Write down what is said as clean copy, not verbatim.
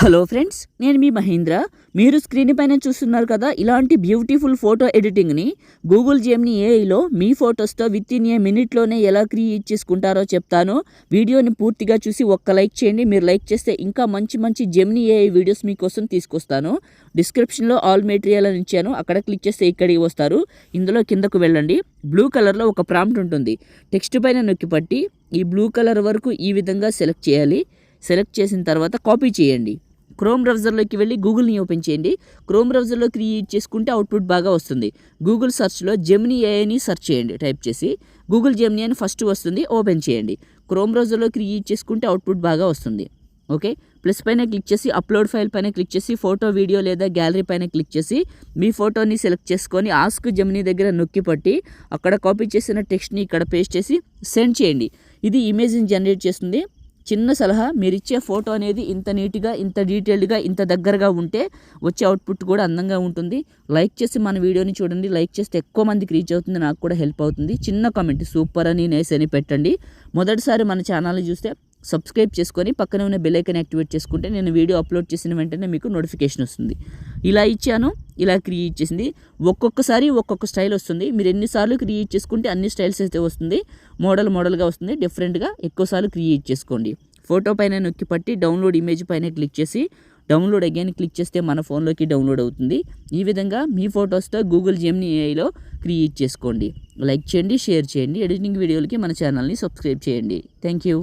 Hello friends, నేను మీ మహేంద్ర. మీరు screen పైన చూస్తున్నారు కదా, ఇలాంటి బ్యూటిఫుల్ ఫోటో ఎడిటింగ్ని గూగుల్ జెమినీ ఏఐలో మీ ఫొటోస్తో విత్ ఇన్ ఏ మినిట్లోనే ఎలా క్రియేట్ చేసుకుంటారో చెప్తాను. వీడియోని పూర్తిగా చూసి ఒక్క లైక్ చేయండి. మీరు లైక్ చేస్తే ఇంకా మంచి మంచి జెమినీ ఏఐ వీడియోస్ మీకోసం తీసుకొస్తాను. డిస్క్రిప్షన్లో ఆల్ మెటీరియల్ అని ఇచ్చాను, అక్కడ క్లిక్ చేస్తే ఇక్కడికి వస్తారు. ఇందులో కిందకు వెళ్ళండి. బ్లూ కలర్లో ఒక ప్రాంప్ట్ ఉంటుంది. టెక్స్ట్ పైన నొక్కి పట్టి ఈ బ్లూ కలర్ వరకు ఈ విధంగా సెలెక్ట్ చేయాలి. సెలెక్ట్ చేసిన తర్వాత కాపీ చేయండి. క్రోమ్ బ్రౌజర్లోకి వెళ్ళి గూగుల్ని ఓపెన్ చేయండి. క్రోమ్ బ్రౌజర్లో క్రియేట్ చేసుకుంటే అవుట్పుట్ బాగా వస్తుంది. గూగుల్ సెర్చ్లో జెమినీ ఏఐని సెర్చ్ చేయండి. టైప్ చేసి గూగుల్ జెమినీ అని ఫస్ట్ వస్తుంది, ఓపెన్ చేయండి. క్రోమ్ బ్రౌజర్లో క్రియేట్ చేసుకుంటే అవుట్పుట్ బాగా వస్తుంది. ఓకే, ప్లస్ పైన క్లిక్ చేసి అప్లోడ్ ఫైల్ పైన క్లిక్ చేసి ఫోటో, వీడియో లేదా గ్యాలరీ పైన క్లిక్ చేసి మీ ఫోటోని సెలెక్ట్ చేసుకొని ఆస్క్ జెమినీ దగ్గర నొక్కి పట్టి అక్కడ కాపీ చేసిన టెక్స్ట్ని ఇక్కడ పేస్ట్ చేసి సెండ్ చేయండి. ఇది ఇమేజ్ని జనరేట్ చేస్తుంది. చిన్న సలహా, మీరు ఇచ్చే ఫోటో అనేది ఇంత నీట్గా, ఇంత డీటెయిల్డ్గా, ఇంత దగ్గరగా ఉంటే వచ్చే అవుట్పుట్ కూడా అందంగా ఉంటుంది. లైక్ చేసి మన వీడియోని చూడండి. లైక్ చేస్తే ఎక్కువ మందికి రీచ్ అవుతుంది, నాకు కూడా హెల్ప్ అవుతుంది. చిన్న కామెంట్ సూపర్ అని, నైస్ అని పెట్టండి. మొదటిసారి మన ఛానల్ని చూస్తే సబ్స్క్రైబ్ చేసుకొని పక్కనే ఉన్న బెల్ ఐకాన్ యాక్టివేట్ చేసుకుంటే నేను వీడియో అప్లోడ్ చేసిన వెంటనే మీకు నోటిఫికేషన్ వస్తుంది. ఇలా ఇచ్చాను, ఇలా క్రియేట్ చేసింది. ఒక్కొక్కసారి ఒక్కొక్క స్టైల్ వస్తుంది. మీరు ఎన్నిసార్లు క్రియేట్ చేసుకుంటే అన్ని స్టైల్స్ అయితే వస్తుంది. మోడల్గా వస్తుంది. డిఫరెంట్గా ఎక్కువసార్లు క్రియేట్ చేసుకోండి. ఫోటో పైన నొక్కి పట్టి డౌన్లోడ్ ఇమేజ్ పైన క్లిక్ చేసి డౌన్లోడ్ అగైన్ క్లిక్ చేస్తే మన ఫోన్లోకి డౌన్లోడ్ అవుతుంది. ఈ విధంగా మీ ఫొటోస్తో గూగుల్ జెమినీ ఏఐలో క్రియేట్ చేసుకోండి. లైక్ చేయండి, షేర్ చేయండి. ఎడిటింగ్ వీడియోలకి మన ఛానల్ని సబ్స్క్రైబ్ చేయండి. Thank you.